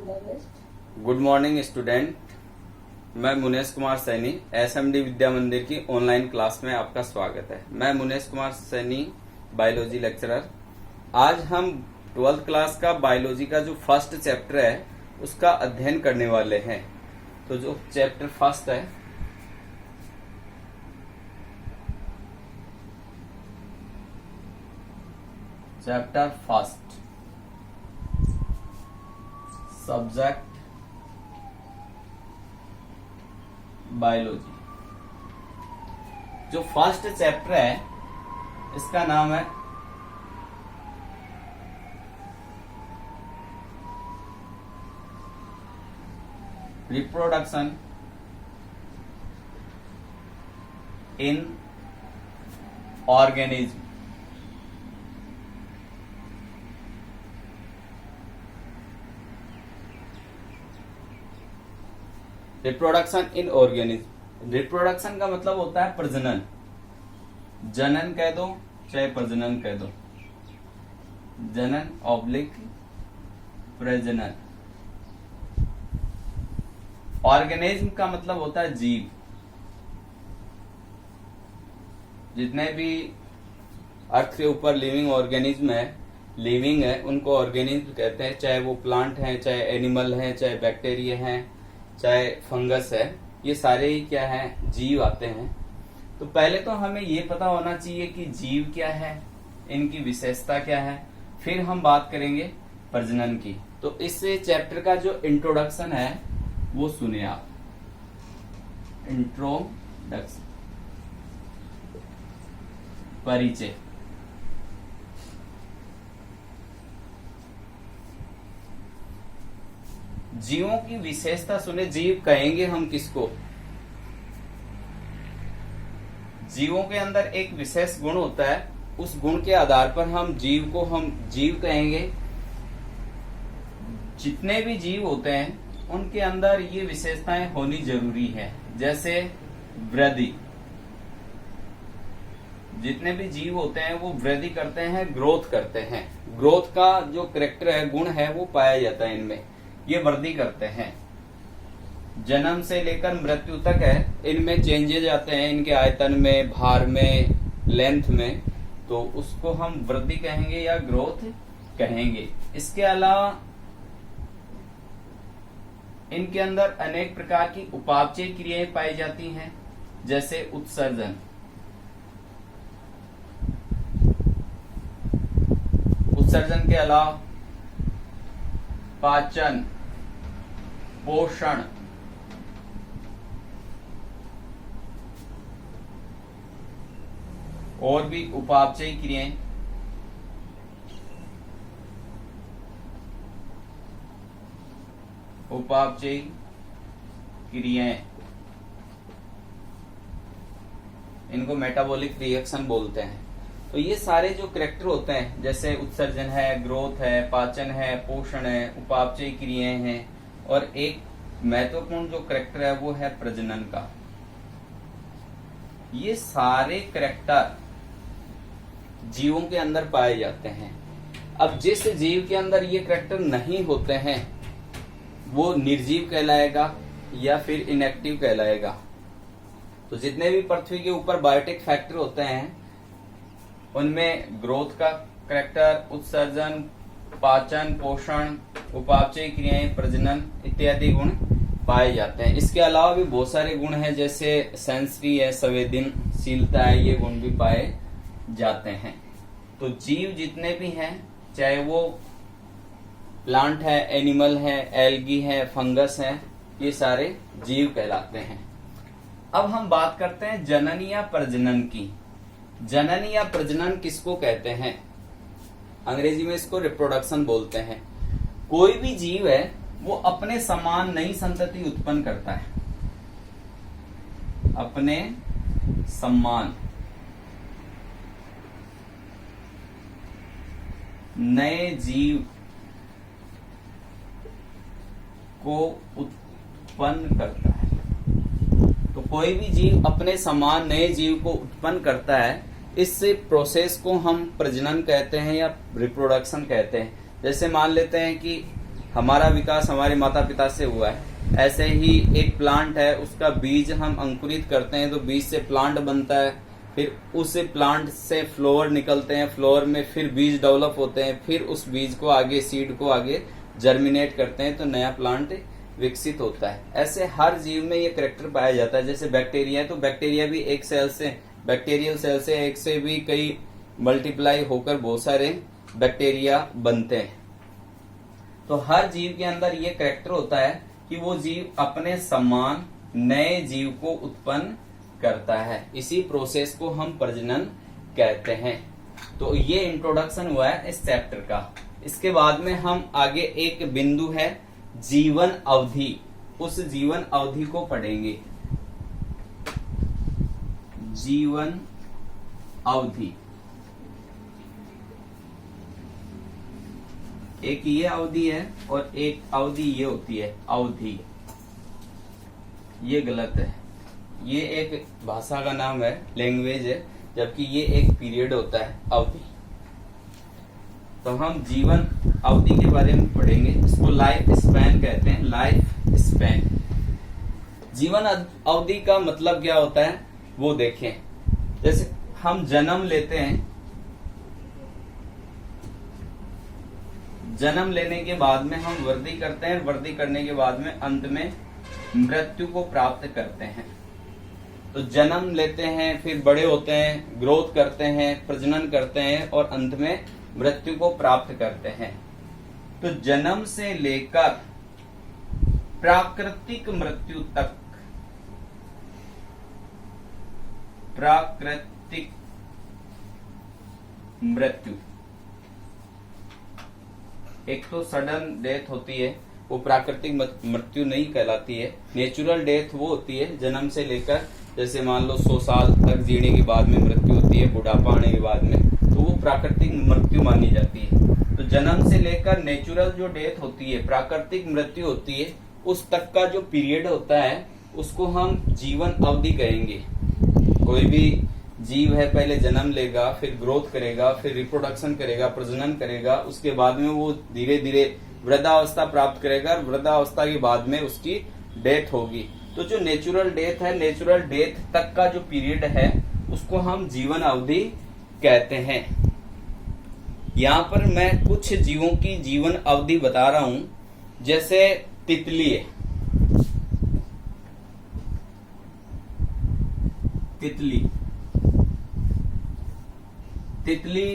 Good morning student. मैं Munesh Kumar Saini SMD विद्या मंदिर की ऑनलाइन क्लास में आपका स्वागत है। मैं मुनेश कुमार सैनी बायोलॉजी लेक्चरर। आज हम 12th क्लास का बायोलॉजी का जो फर्स्ट चैप्टर है उसका अध्ययन करने वाले हैं। तो जो चैप्टर फर्स्ट है चैप्टर फर्स्ट सब्जेक्ट बायोलॉजी। जो फर्स्ट चैप्टर है इसका नाम है reproduction in organism. Reproduction in organism. Reproduction का मतलब होता है प्रजनन। जनन कह दो चाहे प्रजनन कह दो, जनन ऑब्लिक प्रजनन। ऑर्गेनिज्म का मतलब होता है जीव। जितने भी अर्थ के ऊपर लिविंग ऑर्गेनिज्म है उनको ऑर्गेनिज्म कहते हैं। चाहे वो प्लांट हैं, चाहे एनिमल हैं, चाहे बैक्टीरिया हैं, चाहे फंगस है, ये सारे ही क्या है, जीव आते हैं। तो पहले तो हमें ये पता होना चाहिए कि जीव क्या है, इनकी विशेषता क्या है, फिर हम बात करेंगे प्रजनन की। तो इस चैप्टर का जो इंट्रोडक्शन है वो सुने आप। इंट्रोडक्शन, परिचय। जीवों की विशेषता सुने। जीव कहेंगे हम किसको? जीवों के अंदर एक विशेष गुण होता है, उस गुण के आधार पर हम जीव को जीव कहेंगे। जितने भी जीव होते हैं उनके अंदर ये विशेषताएं होनी जरूरी है। जैसे वृद्धि, जितने भी जीव होते हैं वो वृद्धि करते हैं, ग्रोथ करते हैं। ग्रोथ का जो कैरेक्टर है, गुण है, वो पाया जाता है इनमें। ये वृद्धि करते हैं। जन्म से लेकर मृत्यु तक है, इनमें चेंजेज आते हैं, इनके आयतन में, भार में, लेंथ में। तो उसको हम वृद्धि कहेंगे या ग्रोथ कहेंगे। इसके अलावा इनके अंदर अनेक प्रकार की उपापचय क्रियाएं पाई जाती हैं। जैसे उत्सर्जन, उत्सर्जन के अलावा पाचन, पोषण, और भी उपापचय क्रियाएं। उपापचय क्रियाएं इनको मेटाबॉलिक रिएक्शन बोलते हैं। तो ये सारे जो कैरेक्टर होते हैं, जैसे उत्सर्जन है, ग्रोथ है, पाचन है, पोषण है, उपापचय क्रियाएं हैं, और एक महत्वपूर्ण जो कैरेक्टर है वो है प्रजनन का। ये सारे कैरेक्टर जीवों के अंदर पाए जाते हैं। अब जिस जीव के अंदर ये कैरेक्टर नहीं होते हैं वो निर्जीव कहलाएगा या फिर इनएक्टिव कहलाएगा। तो जितने भी पृथ्वी के ऊपर बायोटिक फैक्टर होते हैं उनमें ग्रोथ का कैरेक्टर, उत्सर्जन, पाचन, पोषण, उपापचय क्रियाएं, प्रजनन इत्यादि गुण पाए जाते हैं। इसके अलावा भी बहुत सारे गुण हैं, जैसे सेंसरी है, संवेदनशीलता है, ये गुण भी पाए जाते हैं। तो जीव जितने भी हैं, चाहे वो प्लांट है, एनिमल है, एल्गी है, फंगस है, ये सारे जीव कहलाते हैं। अब हम बात करते हैं जनन या प्रजनन की। जनन या प्रजनन किसको कहते हैं? अंग्रेजी में इसको रिप्रोडक्शन बोलते हैं। कोई भी जीव है वो अपने समान नई संतति उत्पन्न करता है। अपने समान नए जीव को उत्पन्न करता है। तो कोई भी जीव अपने समान नए जीव को उत्पन्न करता है। इस प्रोसेस को हम प्रजनन कहते हैं या रिप्रोडक्शन कहते हैं। जैसे मान लेते हैं कि हमारा विकास हमारे माता पिता से हुआ है, ऐसे ही एक प्लांट है, उसका बीज हम अंकुरित करते हैं तो बीज से प्लांट बनता है, फिर उस प्लांट से फ्लावर निकलते हैं, फ्लावर में फिर बीज डेवलप होते हैं, फिर उस बीज को आगे सीड को आगे जर्मिनेट करते हैं तो नया प्लांट विकसित होता है। ऐसे हर जीव में ये कैरेक्टर पाया जाता है। जैसे बैक्टीरिया है तो बैक्टीरिया भी एक सेल से, बैक्टीरियल सेल से एक से भी कई मल्टीप्लाई होकर बहुत सारे बैक्टीरिया बनते हैं। तो हर जीव के अंदर ये कैरेक्टर होता है कि वो जीव अपने समान नए जीव को उत्पन्न करता है। इसी प्रोसेस को हम प्रजनन कहते हैं। तो ये इंट्रोडक्शन हुआ है इस चैप्टर का। इसके बाद में हम आगे एक बिंदु है जीवन अवधि, उस जीवन अवधि को पढ़ेंगे। जीवन अवधि, एक ये अवधि है और एक अवधि ये होती है अवधि। ये गलत है, ये एक भाषा का नाम है, लैंग्वेज है, जबकि ये एक पीरियड होता है अवधि। तो हम जीवन अवधि के बारे में पढ़ेंगे। इसको लाइफ स्पैन कहते हैं, लाइफ स्पैन। जीवन अवधि का मतलब क्या होता है वो देखें। जैसे हम जन्म लेते हैं, जन्म लेने के बाद में हम वृद्धि करते हैं, वृद्धि करने के बाद में अंत में मृत्यु को प्राप्त करते हैं। तो जन्म लेते हैं, फिर बड़े होते हैं, ग्रोथ करते हैं, प्रजनन करते हैं और अंत में मृत्यु को प्राप्त करते हैं। तो जन्म से लेकर प्राकृतिक मृत्यु तक, प्राकृतिक मृत्यु, एक तो सडन डेथ होती है, वो प्राकृतिक मृत्यु नहीं कहलाती है। नेचुरल डेथ वो होती है जन्म से लेकर, जैसे मान लो 100 साल तक जीने के बाद में मृत्यु होती है, बुढ़ापा आने के बाद में, तो वो प्राकृतिक मृत्यु मानी जाती है। तो जन्म से लेकर नेचुरल जो डेथ होती है, प्राकृतिक मृत्यु होती है, उस तक का जो पीरियड होता है उसको हम जीवन अवधि कहेंगे। कोई भी जीव है, पहले जन्म लेगा, फिर ग्रोथ करेगा, फिर रिप्रोडक्शन करेगा, प्रजनन करेगा, उसके बाद में वो धीरे धीरे वृद्धावस्था प्राप्त करेगा और वृद्धावस्था के बाद में उसकी डेथ होगी। तो जो नेचुरल डेथ है, नेचुरल डेथ तक का जो पीरियड है उसको हम जीवन अवधि कहते हैं। यहाँ पर मैं कुछ जीवों की जीवन अवधि बता रहा हूं। जैसे तितली है, तितली, तितली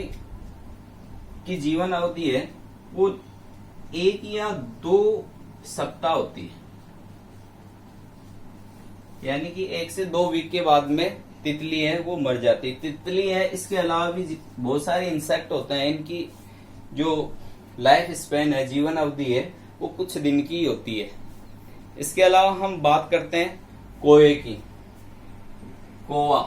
की जीवन अवधि है वो 1 या 2 सप्ताह होती है, यानी कि 1 से 2 वीक के बाद में तितली है वो मर जाती है। तितली है, इसके अलावा भी बहुत सारे इंसेक्ट होते हैं, इनकी जो लाइफ स्पैन है, जीवन अवधि है, वो कुछ दिन की होती है। इसके अलावा हम बात करते हैं कोए की। कोआ,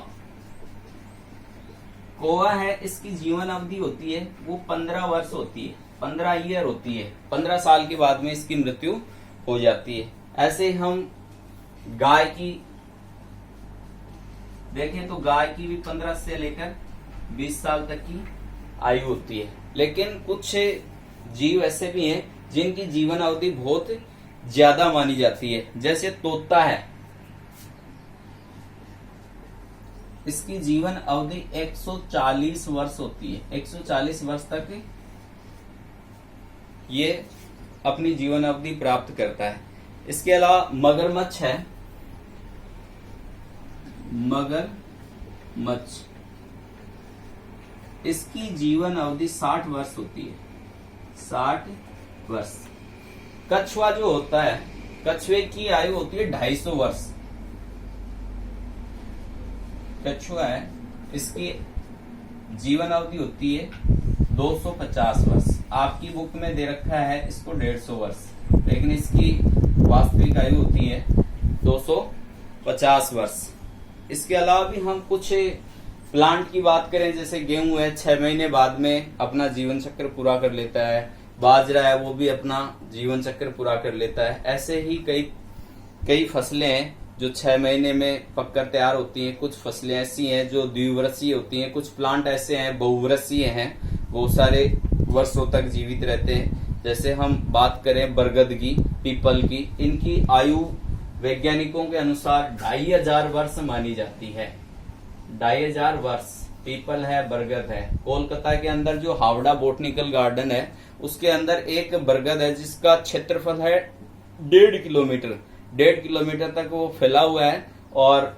कोआ है, इसकी जीवन अवधि होती है वो 15 वर्ष होती है, 15 ईयर होती है। 15 साल के बाद में इसकी मृत्यु हो जाती है। ऐसे हम गाय की देखें तो गाय की भी 15 से लेकर 20 साल तक की आयु होती है। लेकिन कुछ जीव ऐसे भी हैं जिनकी जीवन अवधि बहुत ज्यादा मानी जाती है। जैसे तोता है, इसकी जीवन अवधि 140 वर्ष होती है, 140 वर्ष तक ये अपनी जीवन अवधि प्राप्त करता है। इसके अलावा मगरमच्छ है, मगरमच्छ, इसकी जीवन अवधि 60 वर्ष होती है, 60 वर्ष। कछुआ जो होता है, कछुए की आयु होती है 250 वर्ष। कछुआ है, इसकी जीवन अवधि होती है 250 वर्ष। आपकी बुक में दे रखा है इसको 150 वर्ष, लेकिन इसकी वास्तविक आयु होती है 250 वर्ष। इसके अलावा भी हम कुछ प्लांट की बात करें, जैसे गेहूं है 6 महीने बाद में अपना जीवन चक्र पूरा कर लेता है, बाजरा है वो भी अपना जीवन चक्र पूरा कर लेता है। ऐसे ही कई फसलें हैं जो 6 महीने में पककर तैयार होती हैं। कुछ फसलें ऐसी हैं जो द्विवर्षीय होती हैं, कुछ प्लांट ऐसे हैं बहुवर्षीय हैं, बहुत सारे वर्षों तक जीवित रहते हैं। जैसे हम बात करें बरगद की, पीपल की, इनकी आयु वैज्ञानिकों के अनुसार 2500 वर्ष मानी जाती है। 2500 वर्ष। पीपल है, बरगद है। कोलकाता के अंदर जो हावड़ा बोटनिकल गार्डन है उसके अंदर एक बरगद है जिसका क्षेत्रफल है 1.5 किलोमीटर। 1.5 किलोमीटर तक वो फैला हुआ है और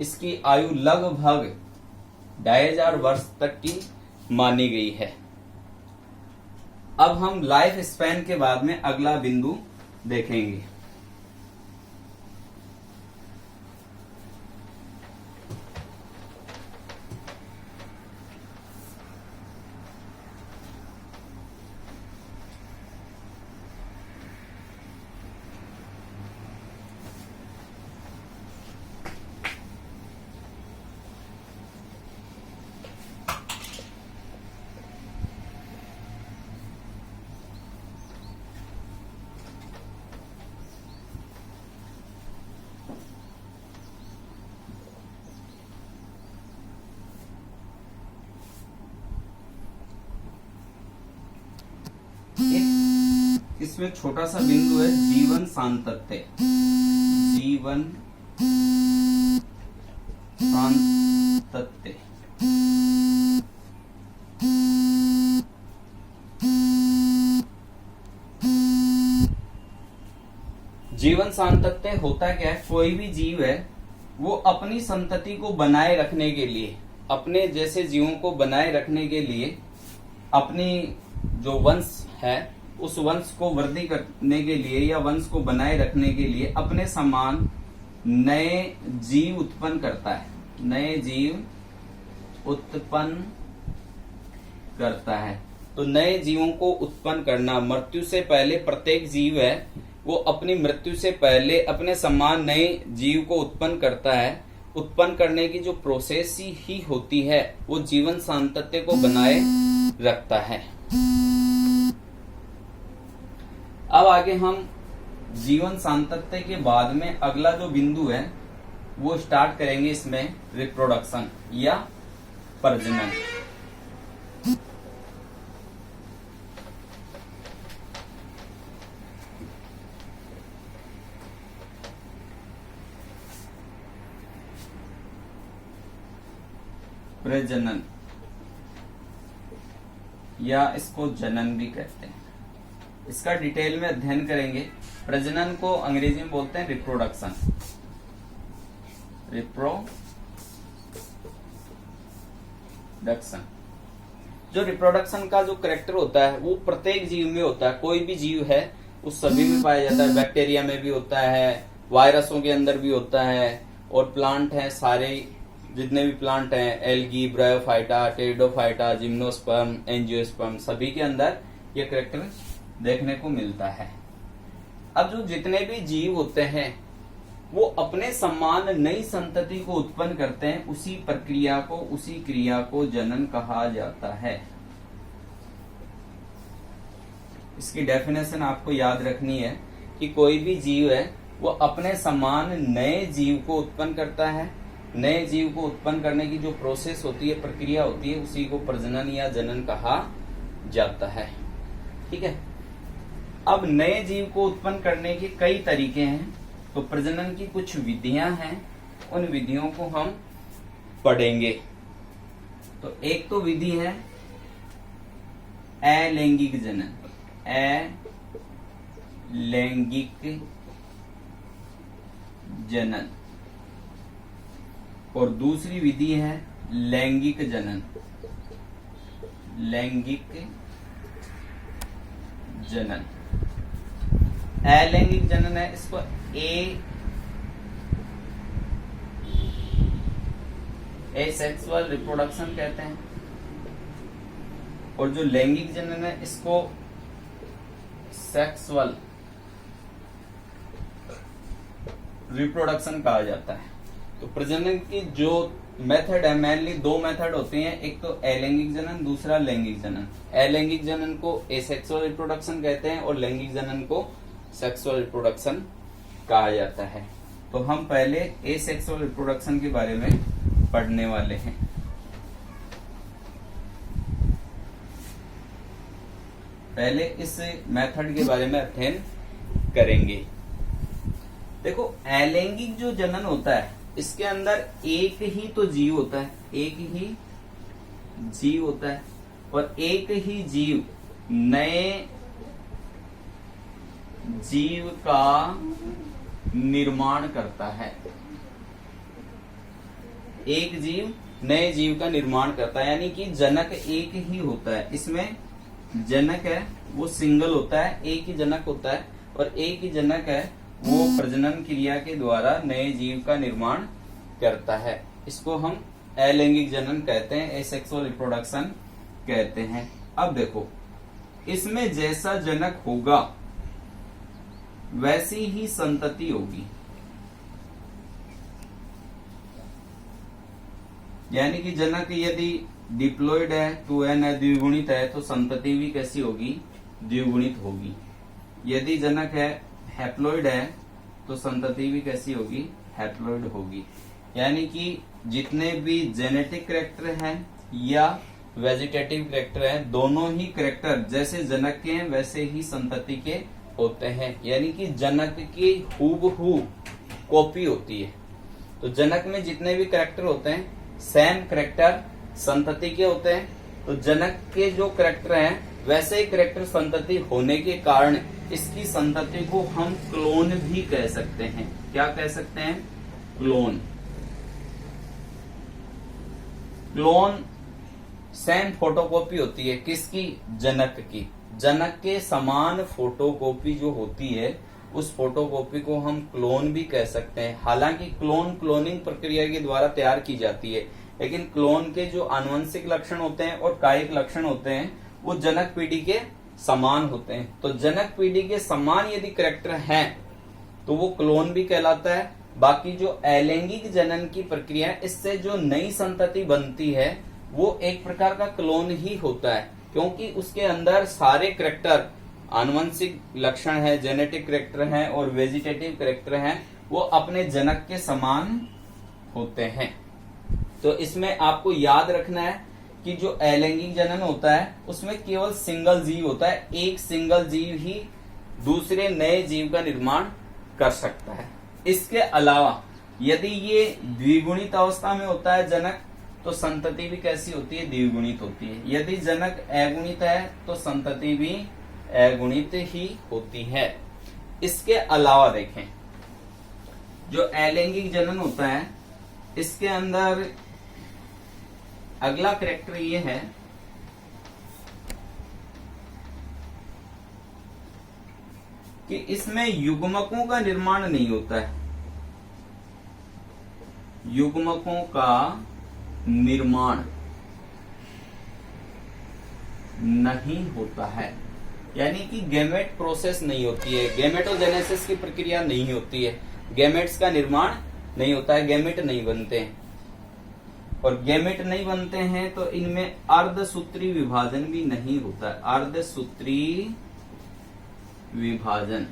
इसकी आयु लगभग 2500 वर्ष तक की मानी गई है। अब हम लाइफ स्पैन के बाद में अगला बिंदु देखेंगे। इसमें छोटा सा बिंदु है जीवन सांतत्य। जीवन सांतत्य। जीवन सांतत्य होता क्या है? कोई भी जीव है वो अपनी संतति को बनाए रखने के लिए, अपने जैसे जीवों को बनाए रखने के लिए, अपनी जो वंश है उस वंश को वृद्धि करने के लिए या वंश को बनाए रखने के लिए अपने समान नए जीव उत्पन्न करता है। नए जीव उत्पन्न करता है। तो नए जीवों को उत्पन्न करना, मृत्यु से पहले प्रत्येक जीव है वो अपनी मृत्यु से पहले अपने समान नए जीव को उत्पन्न करता है। उत्पन्न करने की जो प्रोसेस ही होती है वो जीवन सांतत्य को बनाए रखता है। अब आगे हम जीवन सांतत्य के बाद में अगला जो बिंदु है वो स्टार्ट करेंगे इसमें रिप्रोडक्शन या प्रजनन। प्रजनन या इसको जनन भी कहते हैं। इसका डिटेल में अध्ययन करेंगे। प्रजनन को अंग्रेजी में बोलते हैं रिप्रोडक्शन। रिप्रोडक्शन। जो रिप्रोडक्शन का जो कैरेक्टर होता है वो प्रत्येक जीव में होता है। कोई भी जीव है उस सभी में पाया जाता है। बैक्टीरिया में भी होता है, वायरसों के अंदर भी होता है, और प्लांट है, सारे जितने भी प्लांट हैं, algae, bryophyta, pteridophyta, gymnosperm, angiosperm, सभी के अंदर ये कैरेक्टर देखने को मिलता है। अब जो जितने भी जीव होते हैं वो अपने समान नई संतति को उत्पन्न करते हैं। उसी प्रक्रिया को, उसी क्रिया को जनन कहा जाता है। इसकी डेफिनेशन आपको याद रखनी है कि कोई भी जीव है वो अपने समान नए जीव को उत्पन्न करता है। नए जीव को उत्पन्न करने की जो प्रोसेस होती है, प्रक्रिया होती है, उसी को प्रजनन या जनन कहा जाता है। ठीक है। अब नए जीव को उत्पन्न करने के कई तरीके हैं। तो प्रजनन की कुछ विधियां हैं, उन विधियों को हम पढ़ेंगे। तो एक तो विधि है अलैंगिक जनन। अलैंगिक जनन। और दूसरी विधि है लैंगिक जनन। लैंगिक जनन। अलैंगिक जनन है, इसको एसेक्सुअल रिप्रोडक्शन कहते हैं। और जो लैंगिक जनन है इसको सेक्सुअल रिप्रोडक्शन कहा जाता है। तो प्रजनन की जो मेथड है, मेनली दो मेथड होते हैं, एक तो अलैंगिक जनन, दूसरा लैंगिक जनन। अलैंगिक जनन को एसेक्सुअल रिप्रोडक्शन कहते हैं और लैंगिक जनन को सेक्सुअल रिप्रोडक्शन कहा जाता है। तो हम पहले एसेक्सुअल रिप्रोडक्शन के बारे में पढ़ने वाले हैं। पहले इस मेथड के बारे में अध्ययन करेंगे। देखो, अलैंगिक जो जनन होता है इसके अंदर एक ही तो जीव होता है, एक ही जीव होता है और एक ही जीव नए जीव का निर्माण करता है। एक जीव नए जीव का निर्माण करता है, यानी कि जनक एक ही होता है। इसमें जनक है वो सिंगल होता है, एक ही जनक होता है और एक ही जनक है वो प्रजनन क्रिया के द्वारा नए जीव का निर्माण करता है। इसको हम अलैंगिक जनन कहते हैं, एसेक्सुअल रिप्रोडक्शन कहते हैं। अब देखो, इसमें जैसा जनक होगा वैसी ही संतति होगी, यानी कि जनक यदि डिप्लॉयड है, 2n है, द्विगुणित है, तो संतति भी कैसी होगी? द्विगुणित होगी। यदि जनक है हैप्लॉयड है तो संतति भी कैसी होगी? हैप्लॉयड होगी। यानी कि जितने भी जेनेटिक कैरेक्टर हैं या वेजिटेटिव कैरेक्टर हैं, दोनों ही कैरेक्टर जैसे जनक के हैं वैसे ही संतति के होते हैं, यानी कि जनक की हूबहू कॉपी होती है। तो जनक में जितने भी कैरेक्टर होते हैं सेम कैरेक्टर संतति के होते हैं। तो जनक के जो कैरेक्टर हैं वैसे ही कैरेक्टर संतति होने के कारण इसकी संतति को हम क्लोन भी कह सकते हैं। क्या कह सकते हैं? क्लोन। क्लोन सेम फोटोकॉपी होती है किसकी? जनक की। जनक के समान फोटोकॉपी जो होती है उस फोटोकॉपी को हम क्लोन भी कह सकते हैं। हालांकि क्लोन क्लोनिंग प्रक्रिया के द्वारा तैयार की जाती है, लेकिन क्लोन के जो आनुवंशिक लक्षण होते हैं और कायिक लक्षण होते हैं वो जनक पीढ़ी के समान होते हैं। तो जनक पीढ़ी के समान यदि कैरेक्टर हैं तो वो क्लोन भी कहलाता है। बाकी जो अलैंगिक जनन की प्रक्रिया है, इससे जो नई संतति बनती है वो एक प्रकार का क्लोन ही होता है, क्योंकि उसके अंदर सारे कैरेक्टर आनुवंशिक लक्षण है, जेनेटिक कैरेक्टर हैं और वेजिटेटिव कैरेक्टर हैं, वो अपने जनक के समान होते हैं। तो इसमें आपको याद रखना है कि जो अलैंगिक जनन होता है उसमें केवल सिंगल जीव होता है, एक सिंगल जीव ही दूसरे नए जीव का निर्माण कर सकता है। इसके अलावा यदि ये द्विगुणित अवस्था में होता है जनक, तो संतति भी कैसी होती है? द्विगुणित होती है। यदि जनक अगुणित है तो संतति भी अगुणित ही होती है। इसके अलावा देखें, जो अलैंगिक जनन होता है इसके अंदर अगला कैरेक्टर ये है कि इसमें युग्मकों का निर्माण नहीं होता है। युग्मकों का निर्माण नहीं होता है, यानी कि गैमेट प्रोसेस नहीं होती है, गैमेटोजेनेसिस की प्रक्रिया नहीं होती है, गैमेट्स का निर्माण नहीं होता है, गैमेट नहीं बनते हैं। और गैमेट नहीं बनते हैं तो इनमें अर्धसूत्री विभाजन भी नहीं होता है। अर्धसूत्री विभाजन,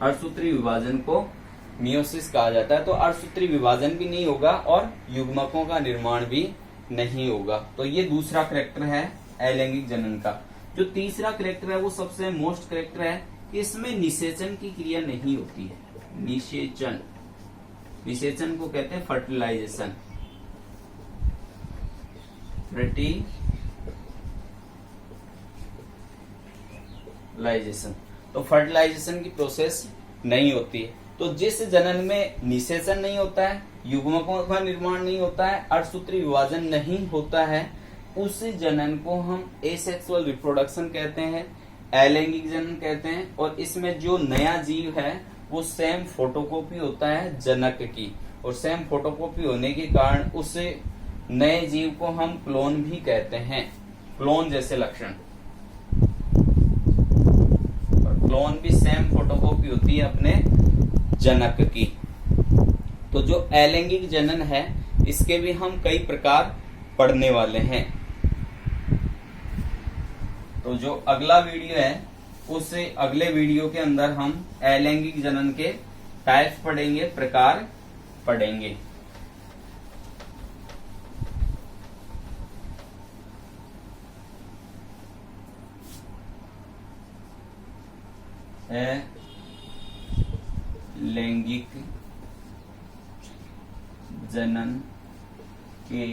अर्धसूत्री विभाजन को मियोसिस कहा जाता है। तो अर्धसूत्री विभाजन भी नहीं होगा और युग्मकों का निर्माण भी नहीं होगा। तो ये दूसरा कैरेक्टर है अलैंगिक जनन का। जो तीसरा कैरेक्टर है वो सबसे मोस्ट कैरेक्टर है, इसमें निषेचन की क्रिया नहीं होती है। निषेचन, निषेचन को कहते हैं फर्टिलाइजेशन। फर्टिलाइजेशन, तो फर्टिलाइजेशन की प्रोसेस नहीं होती है। तो जिस जनन में निषेचन नहीं होता है, युग्मकों का निर्माण नहीं होता है, अर्धसूत्री विभाजन नहीं होता है, उस जनन को हम एसेक्सुअल रिप्रोडक्शन कहते हैं, अलैंगिक जनन कहते हैं। और इसमें जो नया जीव है वो सेम फोटोकॉपी होता है जनक की, और सेम फोटोकॉपी होने के कारण उस नए जीव को हम क्लोन भी कहते हैं। क्लोन जैसे लक्षण, और क्लोन भी सेम फोटोकॉपी होती है अपने जनक की। तो जो अलैंगिक जनन है इसके भी हम कई प्रकार पढ़ने वाले हैं। तो जो अगला वीडियो है उस अगले वीडियो के अंदर हम अलैंगिक जनन के टाइप्स पढ़ेंगे, प्रकार पढ़ेंगे। अलैंगिक जनन के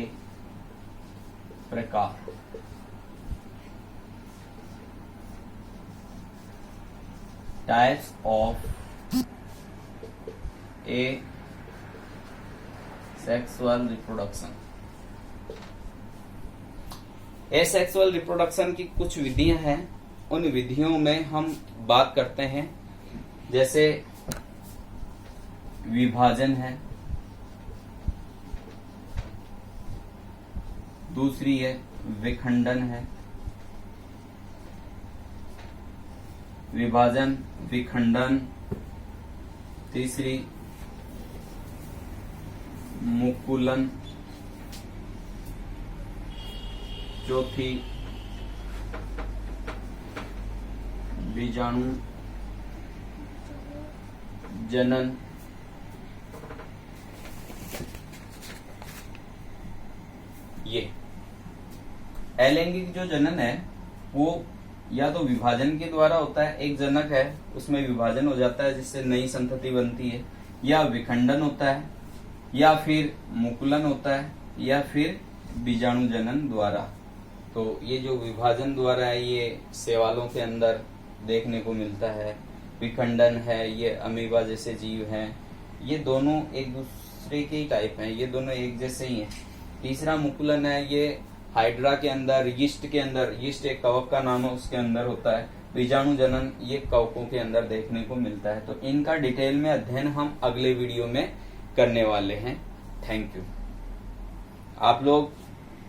प्रकार। Types of asexual reproduction. Asexual reproduction की कुछ विधियां हैं, उन विधियों में हम बात करते हैं, जैसे विभाजन है, दूसरी है विखंडन है, विभाजन विखंडन, तीसरी मुकुलन, चौथी बीजाणु जनन, ये अलैंगिक जो जनन है वो या तो विभाजन के द्वारा होता है, एक जनक है उसमें विभाजन हो जाता है जिससे नई संतति बनती है, या विखंडन होता है, या फिर मुकुलन होता है, या फिर बीजाणु जनन द्वारा। तो ये जो विभाजन द्वारा है ये शैवालों के अंदर देखने को मिलता है, विखंडन है ये अमीबा जैसे जीव हैं, ये दोनों एक दूसरे के ही टाइप हैं, ये दोनों एक जैसे ही हैं। तीसरा मुकुलन है, ये हाइड्रा के अंदर, यीस्ट के अंदर, यीस्ट एक कवक का नाम है उसके अंदर होता है। बीजाणु जनन ये कवकों के अंदर देखने को मिलता है। तो इनका डिटेल में अध्ययन हम अगले वीडियो में करने वाले हैं। Thank you. आप लोग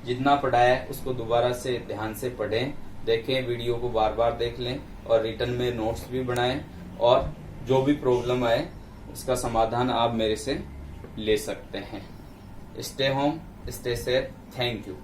जितना पढ़ा है उसको दोबारा से ध्यान से पढ़ें, देखें, वीडियो को बार बार देख लें और रिटर्न में नोट्स भी बनाएं, और जो भी प्रॉब्लम आए उसका समाधान आप मेरे से ले सकते हैं। Stay home, stay safe. Thank you.